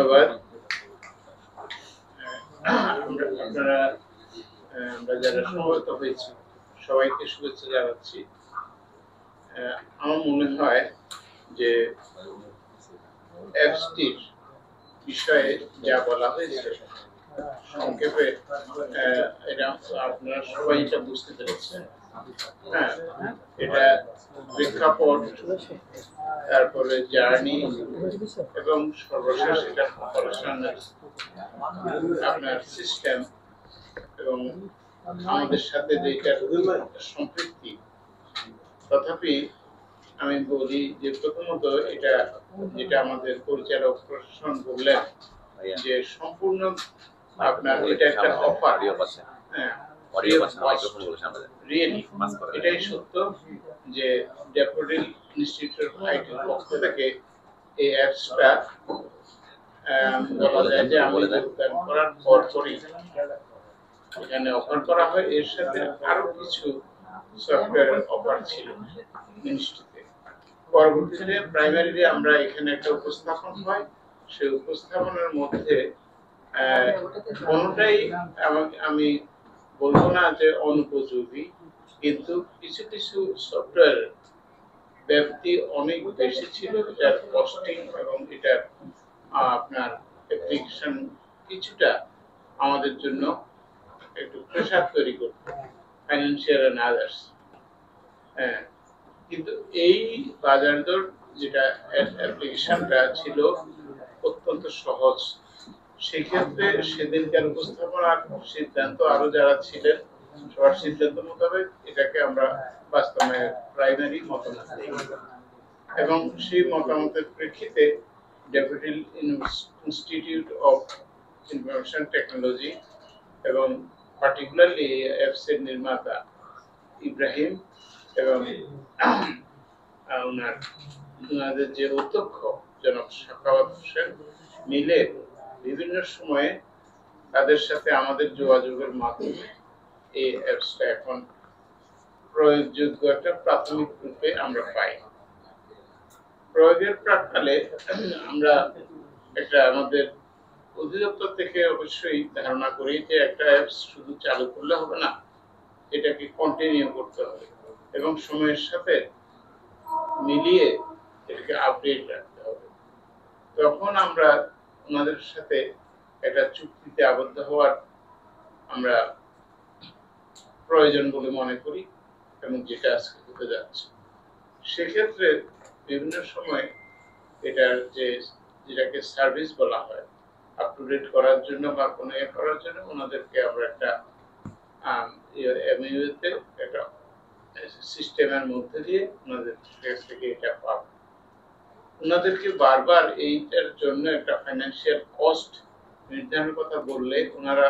ধন্যবাদ। আপনারা আমরা যারা সমবেত হয়েছি সবাইকে শুভেচ্ছা জানাচ্ছি। আমার মনে হয় যে অ্যাপসটির বিষয়ে যা বলা হয়েছে সংক্ষেপে এটা আপনারা সবাই এটা বুঝতে পেরেছেন। হ্যাঁ, এটা প্রেক্ষাপট, তারপরে জার্নি এবং সর্বশেষ এটা অপারেশনাল আপনার সিস্টেম এবং আমাদের সাথে যেটা সম্পৃক্তি। তথাপি আমি বলি যে প্রথমত এটা যেটা আমাদের পরিচালক প্রশাসন বললেন যে সম্পূর্ণ আপনার এটা একটা অফার। হ্যাঁ, রিয়েলি এটাই সত্য যে ড্যাফোডিল ইনস্টিটিউট অফ আইটির পক্ষ থেকে এই অ্যাপসটা বলা যায় যে আমি যোগদান করার পরপরই এখানে অফার করা হয়। এর সাথে আরো কিছু সফটওয়্যারের অফার ছিল মিনিস্ট্রিতে। পরবর্তীতে প্রাইমারিলি আমরা এখানে একটা উপস্থাপন হয়, সেই উপস্থাপনের মধ্যে কোনোটাই আমি বলবো না যে অনুপযোগী, কিন্তু কিছু কিছু সফটওয়্যার ব্যাপ্তি অনেক বেশি ছিল, যার কস্টিং এবং এটার আপনার অ্যাপ্লিকেশন কিছুটা আমাদের জন্য একটু প্রেশার তৈরি করতো, ফাইন্যান্সিয়াল এন্ড আদার্স। কিন্তু এই বাজার দর যেটা অ্যাপ্লিকেশনটা ছিল অত্যন্ত সহজ। সেক্ষেত্রে সেদিনকার উপস্থাপনার সিদ্ধান্ত আরো যারা ছিলেন সবার সিদ্ধান্ত মোতাবেক এটাকে আমরা বাস্তবে প্রাইমারি মতামত দিই এবং সেই মতামতের প্রেক্ষিতে daffodil institute of information technology এবং পার্টিকুলারলি অ্যাপস এর নির্মাতা ইব্রাহিম এবং ওনাদের যে অধ্যক্ষ জনাব সাখাওয়াত হোসেন মিলে বিভিন্ন সময়ে তাদের সাথে আমাদের যোগাযোগের মাধ্যমে এই অ্যাপসটা এখন প্রয়োগযোগ্য একটা প্রাথমিক রূপে আমরা পাই। প্রয়োগের প্রাক্কালে আমরা একটা আমাদের অধিদপ্তর থেকে অবশ্যই ধারণা করি যে একটা অ্যাপস শুধু চালু করলে হবে না, এটাকে কন্টিনিউ করতে হবে এবং সময়ের সাথে মিলিয়ে এটাকে আপডেট রাখতে হবে। তখন আমরা ওনাদের সাথে একটা চুক্তিতে আবদ্ধ হওয়ার আমরা প্রয়োজন বলে মনে করি এবং যেটা আজকে হতে যাচ্ছে। সেক্ষেত্রে বিভিন্ন সময় এটার যেটাকে সার্ভিস বলা হয় আপ টু ডেট করার জন্য বা কোনো করার জন্য ওনাদেরকে আমরা একটা এমইউতে একটা সিস্টেমের মধ্যে দিয়ে ওনাদের কাছ থেকে এটা পাবো। ওনাদেরকে বারবার এইটার জন্য একটা ফাইন্যান্সিয়াল কস্ট নির্ধারণের কথা বললে ওনারা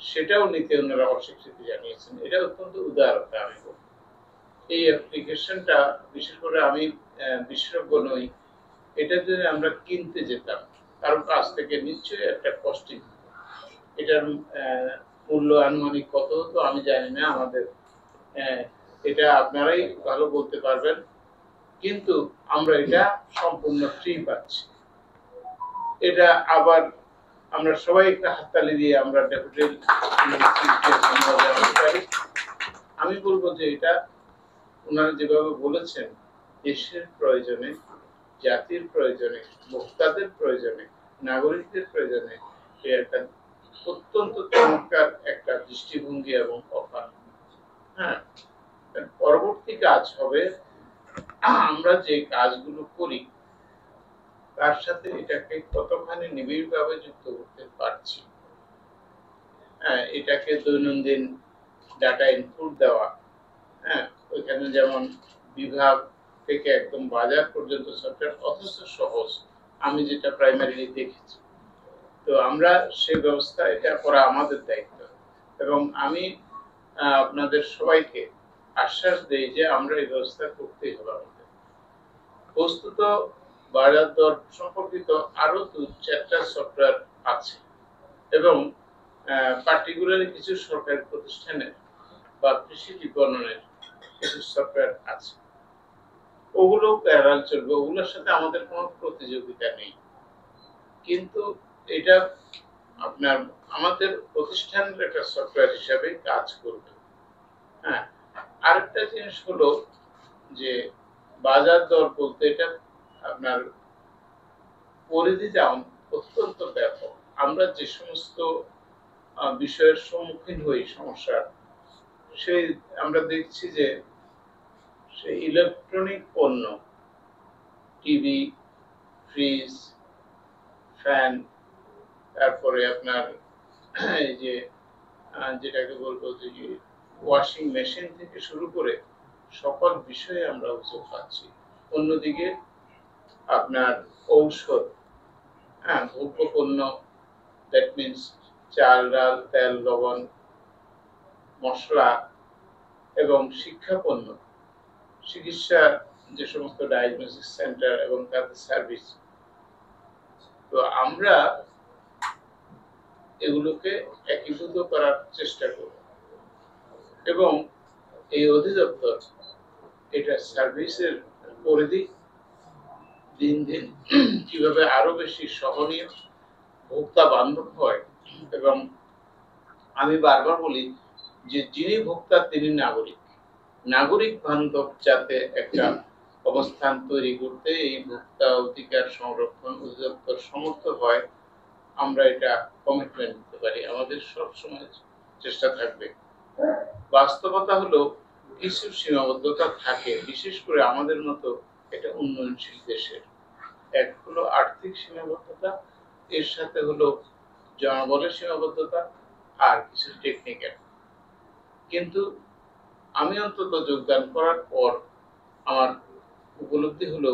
সেটাও নিতে ওনারা অস্বীকৃতি জানিয়েছেন। এটা অত্যন্ত উদারতা আমি বলবো। এই অ্যাপ্লিকেশনটা বিশেষ করে আমি বিশেষজ্ঞ নই, এটা যদি আমরা কিনতে যেতাম কারো কাছ থেকে নিশ্চয়ই একটা কস্টিং, এটার মূল্য আনুমানিক কত হতো আমি জানি না, আমাদের এটা আপনারাই ভালো বলতে পারবেন, কিন্তু আমরা এটা সম্পূর্ণ ফ্রি পাচ্ছি। এটা আবার আমরা সবাই একটা হাততালি দিয়ে আমরা ড্যাফোডিল আমি বলবো যে এটা ওনারা যেভাবে বলেছেন দেশের প্রয়োজনে, জাতির প্রয়োজনে, ভোক্তাদের প্রয়োজনে, নাগরিকদের প্রয়োজনে একটা অত্যন্ত চমৎকার একটা দৃষ্টিভঙ্গি এবং অফার। হ্যাঁ, পরবর্তী কাজ হবে আমরা যে কাজগুলো করি তার সাথে এটাকে কতখানি নিবিড়ভাবে যুক্ত করতে পারছি। হ্যাঁ, এটাকে দৈনন্দিন ডাটা ইনপুট দেওয়া, হ্যাঁ, ওইখানে যেমন বিভাগ থেকে একদম বাজার পর্যন্ত সফটওয়্যার অথচ সহজ, আমি যেটা প্রাইমারিলি দেখেছি। তো আমরা সেই ব্যবস্থা এটা করা আমাদের দায়িত্ব এবং আমি আপনাদের সবাইকে আশ্বাস দেই যে আমরা এই ব্যবস্থা করতেই হবে আমাদের। বস্তুত বাজার দর সম্পর্কিত আরো 2-4টা সফটওয়্যার আছে এবং পার্টিকুলারলি কিছু সরকারি প্রতিষ্ঠানের বা কৃষি বিপণনের কিছু সফটওয়্যার আছে, ওগুলো প্যারালাল চলবে, ওগুলোর সাথে আমাদের কোনো প্রতিযোগিতা নেই। কিন্তু এটা আপনার আমাদের প্রতিষ্ঠানের একটা সফটওয়্যার হিসাবে কাজ করবে। হ্যাঁ, আরেকটা জিনিস হলো যে বাজার দর বলতে এটা আপনার পরিধিটা অত্যন্ত ব্যাপক। আমরা যে সমস্ত বিষয়ের সম্মুখীন হই সমস্যার, সেই আমরা দেখছি যে সেই ইলেকট্রনিক পণ্য, টিভি, ফ্রিজ, ফ্যান, তারপরে আপনার এই যে যেটাকে বলবো যে ওয়াশিং মেশিন থেকে শুরু করে সকল বিষয়ে আমরা অভিযোগ পাচ্ছি। অন্যদিকে আপনার ঔষধ, হ্যাঁ, ভোগ্য পণ্য, দ্যাট মিনস চাল, ডাল, তেল, লবণ, মশলা এবং শিক্ষা পণ্য, চিকিৎসার যে সমস্ত ডায়াগনোসিস সেন্টার এবং তাদের সার্ভিস, তো আমরা এগুলোকে একীভূত করার চেষ্টা করব এবং এই অধিদপ্তর এটা সার্ভিসের পরিধি দিন দিন কিভাবে আরো বেশি সহনীয়, ভোক্তা বান্ধব হয়। এবং আমি বারবার বলি যে যিনি ভোক্তা তিনি নাগরিক, নাগরিক বান্ধব যাতে একটা অবস্থান তৈরি করতে এই ভোক্তা অধিকার সংরক্ষণ অধিদপ্তর সমর্থ হয়, আমরা এটা কমিটমেন্ট দিতে পারি। আমাদের সব সময় চেষ্টা থাকবে। বাস্তবতা হলো কিছু সীমাবদ্ধতা থাকে, বিশেষ করে আমাদের মতো এটা উন্নয়নশীল দেশের। এক হলো আর্থিক সীমাবদ্ধতা, এর সাথে হলো জনবলের সীমাবদ্ধতা, আর কিছু টেকনিক্যাল। কিন্তু আমি অন্তত যোগদান করার পর আমার উপলব্ধি হলো